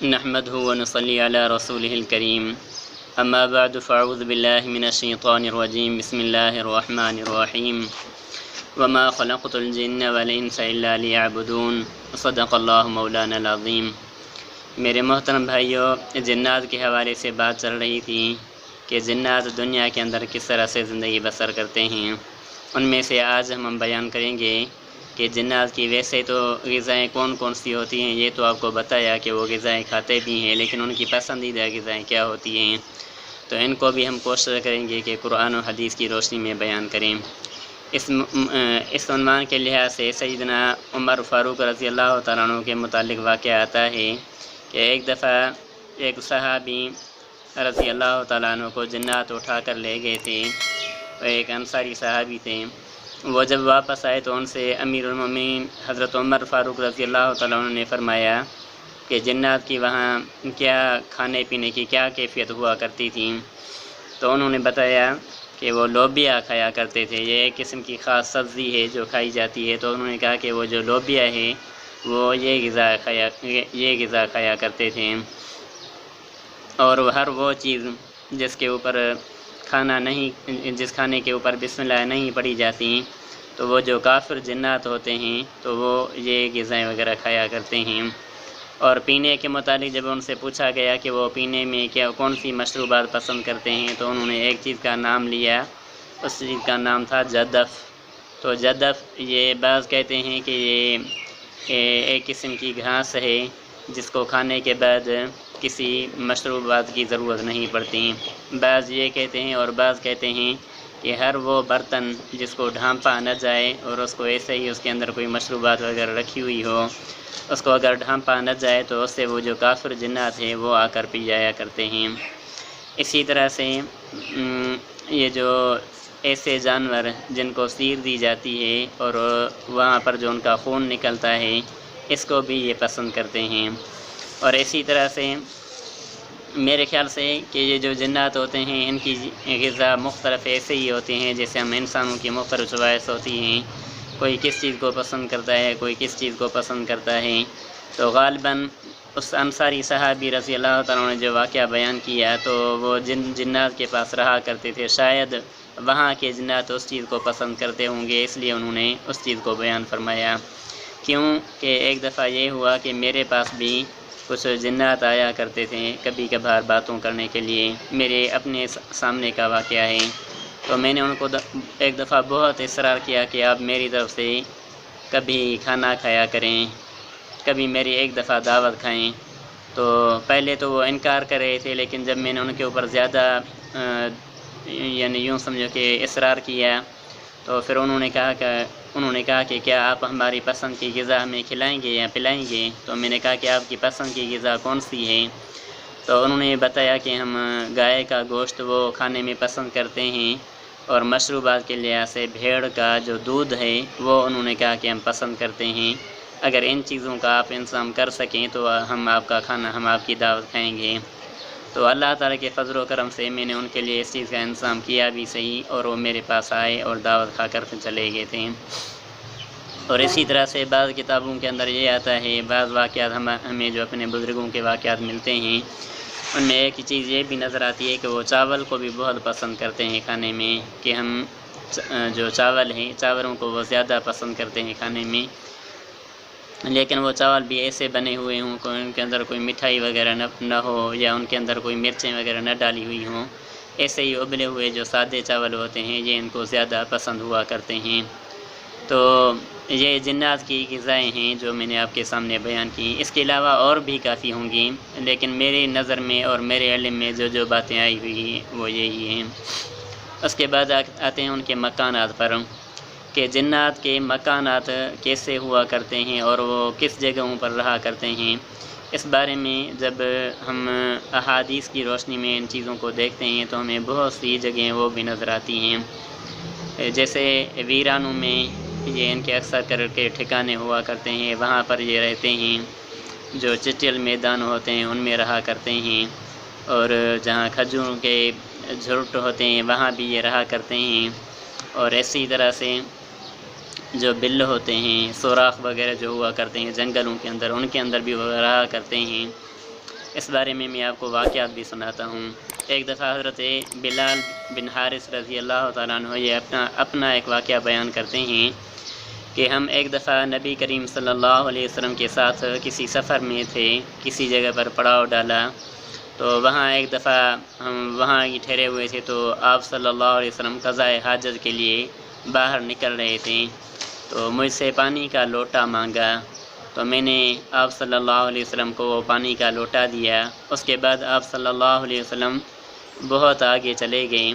نحمده ونصلي على رسوله الكريم اما بعد فاعوذ بالله من الشيطان الرجيم بسم الله الرحمن الرحيم وما خلقت الجن والانس الا ليعبدون صدق اللہ مولانا العظیم۔ میرے محترم بھائیوں، جنات کے حوالے سے بات چل رہی تھی کہ جنات دنیا کے اندر کس طرح سے زندگی بسر کرتے ہیں۔ ان میں سے آج ہم بیان کریں گے کہ جنات کی ویسے تو غذائیں کون کون سی ہوتی ہیں، یہ تو آپ کو بتایا کہ وہ غذائیں کھاتے بھی ہیں، لیکن ان کی پسندیدہ غذائیں کیا ہوتی ہیں، تو ان کو بھی ہم کوشش کریں گے کہ قرآن و حدیث کی روشنی میں بیان کریں۔ اس عنوان کے لحاظ سے سیدنا عمر فاروق رضی اللہ تعالیٰ عنہ کے متعلق واقعہ آتا ہے کہ ایک دفعہ ایک صحابی رضی اللہ تعالیٰ عنہ کو جنات اٹھا کر لے گئے تھے، ایک انصاری صحابی تھے۔ وہ جب واپس آئے تو ان سے امیر المومنین حضرت عمر فاروق رضی اللہ تعالیٰ عنہ نے فرمایا کہ جنات کی وہاں کیا کھانے پینے کی کیا کیفیت ہوا کرتی تھی، تو انہوں نے بتایا کہ وہ لوبیا کھایا کرتے تھے۔ یہ ایک قسم کی خاص سبزی ہے جو کھائی جاتی ہے، تو انہوں نے کہا کہ وہ جو لوبیا ہے وہ یہ غذا کھایا کرتے تھے، اور ہر وہ چیز جس کھانے کے اوپر بسم اللہ نہیں پڑھی جاتی، تو وہ جو کافر جنات ہوتے ہیں تو وہ یہ غذائیں وغیرہ کھایا کرتے ہیں۔ اور پینے کے متعلق جب ان سے پوچھا گیا کہ وہ پینے میں کون سی مشروبات پسند کرتے ہیں، تو انہوں نے ایک چیز کا نام لیا، اس چیز کا نام تھا جدف۔ تو جدف یہ بعض کہتے ہیں کہ یہ ایک قسم کی گھاس ہے جس کو کھانے کے بعد کسی مشروبات کی ضرورت نہیں پڑتی، بعض یہ کہتے ہیں، اور بعض کہتے ہیں کہ ہر وہ برتن جس کو ڈھانپا نہ جائے اور اس کو ایسے ہی اس کے اندر کوئی مشروبات وغیرہ رکھی ہوئی ہو، اس کو اگر ڈھانپا نہ جائے تو اس سے وہ جو کافر جنات ہیں وہ آ کر پی جایا کرتے ہیں۔ اسی طرح سے یہ جو ایسے جانور جن کو سیر دی جاتی ہے اور وہاں پر جو ان کا خون نکلتا ہے، اس کو بھی یہ پسند کرتے ہیں۔ اور اسی طرح سے میرے خیال سے کہ یہ جو جنات ہوتے ہیں ان کی غذا مختلف ایسے ہی ہوتے ہیں جیسے ہم انسانوں کی مختلف چوائس ہوتی ہیں، کوئی کس چیز کو پسند کرتا ہے، کوئی کس چیز کو پسند کرتا ہے۔ تو غالباً اس انصاری صحابی رضی اللہ تعالیٰ نے جو واقعہ بیان کیا تو وہ جنات کے پاس رہا کرتے تھے، شاید وہاں کے جنات اس چیز کو پسند کرتے ہوں گے، اس لیے انہوں نے اس چیز کو بیان فرمایا۔ کیوں کہ ایک دفعہ یہ ہوا کہ میرے پاس بھی کچھ جنات آیا کرتے تھے کبھی کبھار باتوں کرنے کے لیے، میرے اپنے سامنے کا واقعہ ہے۔ تو میں نے ان کو ایک دفعہ بہت اصرار کیا کہ آپ میری طرف سے کبھی کھانا کھایا کریں، کبھی میری ایک دفعہ دعوت کھائیں۔ تو پہلے تو وہ انکار کر رہے تھے، لیکن جب میں نے ان کے اوپر زیادہ یعنی یوں سمجھو کہ اصرار کیا، تو پھر انہوں نے کہا کہ کیا آپ ہماری پسند کی غذا ہمیں کھلائیں گے یا پلائیں گے؟ تو میں نے کہا کہ آپ کی پسند کی غذا کون سی ہے؟ تو انہوں نے بتایا کہ ہم گائے کا گوشت وہ کھانے میں پسند کرتے ہیں، اور مشروبات کے لحاظ سے بھیڑ کا جو دودھ ہے وہ انہوں نے کہا کہ ہم پسند کرتے ہیں۔ اگر ان چیزوں کا آپ انتظام کر سکیں تو ہم آپ کی دعوت کھائیں گے۔ تو اللہ تعالیٰ کے فضل و کرم سے میں نے ان کے لیے اس چیز کا انتظام کیا بھی صحیح، اور وہ میرے پاس آئے اور دعوت کھا کر چلے گئے تھے۔ اور اسی طرح سے بعض کتابوں کے اندر یہ آتا ہے، بعض واقعات ہمیں جو اپنے بزرگوں کے واقعات ملتے ہیں، ان میں ایک چیز یہ بھی نظر آتی ہے کہ وہ چاول کو بھی بہت پسند کرتے ہیں کھانے میں، کہ ہم جو چاول ہیں چاولوں کو وہ زیادہ پسند کرتے ہیں کھانے میں، لیکن وہ چاول بھی ایسے بنے ہوئے ہوں کہ ان کے اندر کوئی مٹھائی وغیرہ نہ ہو، یا ان کے اندر کوئی مرچیں وغیرہ نہ ڈالی ہوئی ہوں، ایسے ہی ابلے ہوئے جو سادے چاول ہوتے ہیں یہ ان کو زیادہ پسند ہوا کرتے ہیں۔ تو یہ جنات کی غذائیں ہیں جو میں نے آپ کے سامنے بیان کی، اس کے علاوہ اور بھی کافی ہوں گی، لیکن میری نظر میں اور میرے علم میں جو باتیں آئی ہوئی ہیں وہ یہی ہیں۔ اس کے بعد آتے ہیں ان کے مکانات پر، کہ جنات کے مکانات کیسے ہوا کرتے ہیں اور وہ کس جگہوں پر رہا کرتے ہیں۔ اس بارے میں جب ہم احادیث کی روشنی میں ان چیزوں کو دیکھتے ہیں تو ہمیں بہت سی جگہیں وہ بھی نظر آتی ہیں، جیسے ویرانوں میں یہ ان کے اکثر کر کے ٹھکانے ہوا کرتے ہیں، وہاں پر یہ رہتے ہیں۔ جو چچل میدان ہوتے ہیں ان میں رہا کرتے ہیں، اور جہاں کھجوروں کے جھرٹ ہوتے ہیں وہاں بھی یہ رہا کرتے ہیں، اور اسی طرح سے جو بل ہوتے ہیں، سوراخ وغیرہ جو ہوا کرتے ہیں جنگلوں کے اندر، ان کے اندر بھی وہ رہا کرتے ہیں۔ اس بارے میں میں آپ کو واقعات بھی سناتا ہوں۔ ایک دفعہ حضرت بلال بن حارث رضی اللہ تعالیٰ عنہ یہ اپنا ایک واقعہ بیان کرتے ہیں کہ ہم ایک دفعہ نبی کریم صلی اللہ علیہ وسلم کے ساتھ کسی سفر میں تھے، کسی جگہ پر پڑاؤ ڈالا، تو وہاں ایک دفعہ ہم وہاں ہی ٹھہرے ہوئے تھے، تو آپ صلی اللہ علیہ وسلم قضاء حاجت کے لیے باہر نکل رہے تھے، تو مجھ سے پانی کا لوٹا مانگا، تو میں نے آپ صلی اللہ علیہ وسلم کو وہ پانی کا لوٹا دیا۔ اس کے بعد آپ صلی اللہ علیہ وسلم بہت آگے چلے گئے،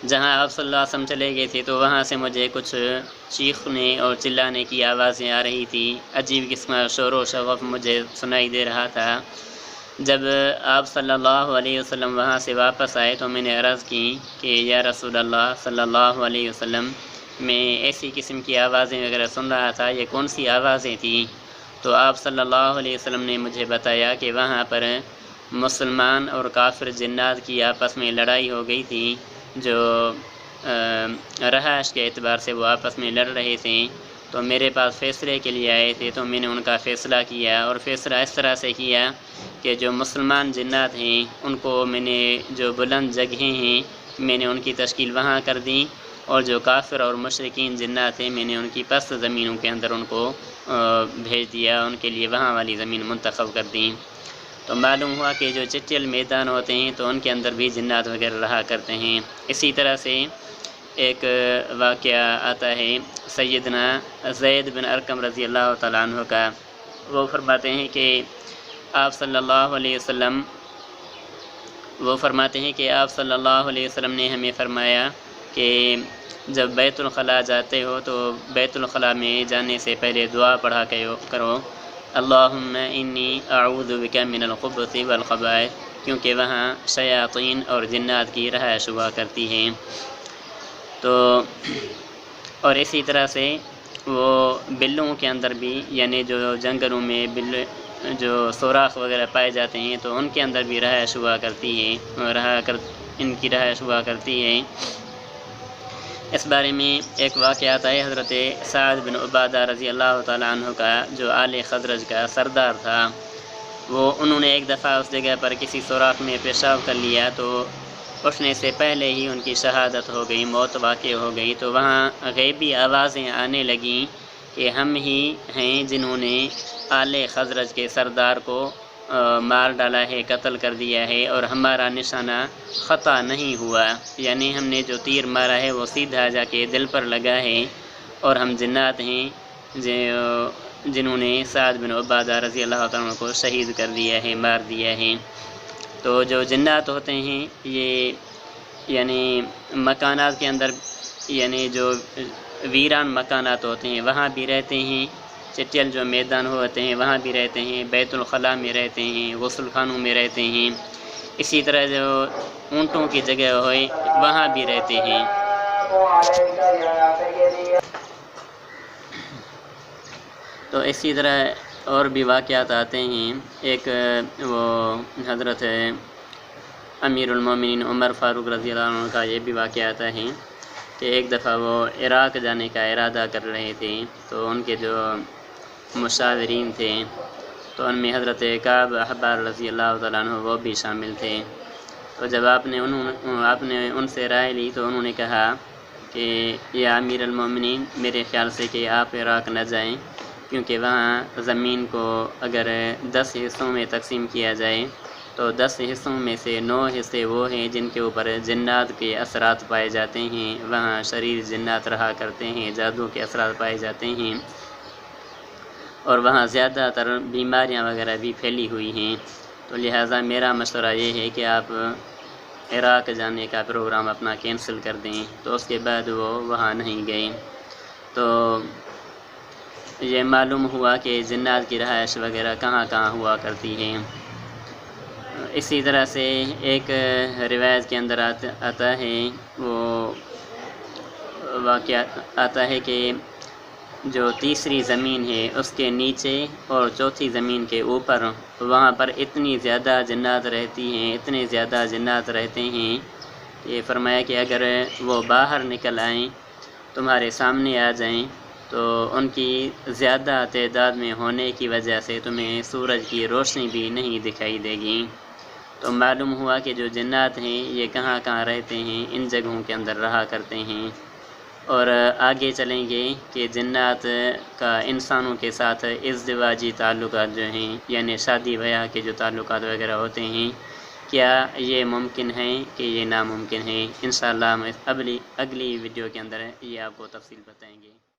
جہاں آپ صلی اللہ علیہ وسلم چلے گئے تھے تو وہاں سے مجھے کچھ چیخنے اور چلانے کی آوازیں آ رہی تھی، عجیب قسم کا شور و شغف مجھے سنائی دے رہا تھا۔ جب آپ صلی اللہ علیہ وسلم وہاں سے واپس آئے تو میں نے عرض کی کہ یا رسول اللہ صلی اللہ علیہ وسلم، میں ایسی قسم کی آوازیں وغیرہ سن رہا تھا، یہ کون سی آوازیں تھیں؟ تو آپ صلی اللہ علیہ وسلم نے مجھے بتایا کہ وہاں پر مسلمان اور کافر جنات کی آپس میں لڑائی ہو گئی تھی، جو رہائش کے اعتبار سے وہ آپس میں لڑ رہے تھے، تو میرے پاس فیصلے کے لیے آئے تھے، تو میں نے ان کا فیصلہ کیا، اور فیصلہ اس طرح سے کیا کہ جو مسلمان جنات ہیں ان کو میں نے جو بلند جگہیں ہیں میں نے ان کی تشکیل وہاں کر دی، اور جو کافر اور مشرکین جنات ہیں میں نے ان کی پست زمینوں کے اندر ان کو بھیج دیا، ان کے لیے وہاں والی زمین منتخب کر دی۔ تو معلوم ہوا کہ جو چٹیل میدان ہوتے ہیں تو ان کے اندر بھی جنات وغیرہ رہا کرتے ہیں۔ اسی طرح سے ایک واقعہ آتا ہے سیدنا زید بن ارقم رضی اللہ تعالیٰ عنہ کا، وہ فرماتے ہیں کہ آپ صلی اللہ علیہ وسلم نے ہمیں فرمایا کہ جب بیت الخلاء جاتے ہو تو بیت الخلاء میں جانے سے پہلے دعا پڑھا کرو، اللہم انی اعوذ بک من الخبث والخبائث، کیونکہ وہاں شیاطین اور جنات کی رہائش ہوا کرتی ہیں۔ تو اور اسی طرح سے وہ بلوں کے اندر بھی، یعنی جو جنگلوں میں جو سوراخ وغیرہ پائے جاتے ہیں تو ان کے اندر بھی رہائش ہوا کرتی ہے، ان کی رہائش ہوا کرتی ہے۔ اس بارے میں ایک واقعہ آتا ہے حضرت سعد بن عبادہ رضی اللہ تعالیٰ عنہ کا، جو آل خزرج کا سردار تھا، انہوں نے ایک دفعہ اس جگہ پر کسی سوراخ میں پیشاب کر لیا، تو اٹھنے سے پہلے ہی ان کی شہادت ہو گئی، موت واقع ہو گئی۔ تو وہاں غیبی آوازیں آنے لگیں کہ ہم ہی ہیں جنہوں نے آل خزرج کے سردار کو مار ڈالا ہے، قتل کر دیا ہے، اور ہمارا نشانہ خطا نہیں ہوا، یعنی ہم نے جو تیر مارا ہے وہ سیدھا جا کے دل پر لگا ہے، اور ہم جنات ہیں جنہوں نے سعد بن عبادہ رضی اللہ عنہ کو شہید کر دیا ہے، مار دیا ہے۔ تو جو جنات ہوتے ہیں یہ یعنی مکانات کے اندر، یعنی جو ویران مکانات ہوتے ہیں وہاں بھی رہتے ہیں، چٹیل جو میدان ہوتے ہیں وہاں بھی رہتے ہیں، بیت الخلاء میں رہتے ہیں، غسل خانوں میں رہتے ہیں، اسی طرح جو اونٹوں کی جگہ ہوئے وہاں بھی رہتے ہیں۔ تو اسی طرح اور بھی واقعات آتے ہیں۔ ایک وہ حضرت امیر المومنین عمر فاروق رضی اللہ عنہ کا یہ بھی واقعہ آتا ہے کہ ایک دفعہ وہ عراق جانے کا ارادہ کر رہے تھے، تو ان کے جو مشاورین تھے تو ان میں حضرت کعب احبار رضی اللہ تعالیٰ عنہ وہ بھی شامل تھے۔ تو جب آپ نے ان سے رائے لی تو انہوں نے کہا کہ یا امیر المومنین، میرے خیال سے کہ آپ عراق نہ جائیں، کیونکہ وہاں زمین کو اگر 10 حصوں میں تقسیم کیا جائے تو 10 حصوں میں سے 9 حصے وہ ہیں جن کے اوپر جنات کے اثرات پائے جاتے ہیں، وہاں شریر جنات رہا کرتے ہیں، جادو کے اثرات پائے جاتے ہیں، اور وہاں زیادہ تر بیماریاں وغیرہ بھی پھیلی ہوئی ہیں۔ تو لہٰذا میرا مشورہ یہ ہے کہ آپ عراق جانے کا پروگرام اپنا کینسل کر دیں۔ تو اس کے بعد وہ وہاں نہیں گئے۔ تو یہ معلوم ہوا کہ جنات کی رہائش وغیرہ کہاں کہاں ہوا کرتی ہے۔ اسی طرح سے ایک روایت کے اندر آتا ہے، وہ واقعہ آتا ہے کہ جو تیسری زمین ہے اس کے نیچے اور چوتھی زمین کے اوپر، وہاں پر اتنی زیادہ جنات رہتی ہیں، اتنے زیادہ جنات رہتے ہیں کہ فرمایا کہ اگر وہ باہر نکل آئیں، تمہارے سامنے آ جائیں، تو ان کی زیادہ تعداد میں ہونے کی وجہ سے تمہیں سورج کی روشنی بھی نہیں دکھائی دے گی۔ تو معلوم ہوا کہ جو جنات ہیں یہ کہاں کہاں رہتے ہیں، ان جگہوں کے اندر رہا کرتے ہیں۔ اور آگے چلیں گے کہ جنات کا انسانوں کے ساتھ ازدواجی تعلقات جو ہیں، یعنی شادی بیاہ کے جو تعلقات وغیرہ ہوتے ہیں، کیا یہ ممکن ہے کہ یہ ناممکن ہے۔ انشاءاللہ ہم اگلی ویڈیو کے اندر یہ آپ کو تفصیل بتائیں گے۔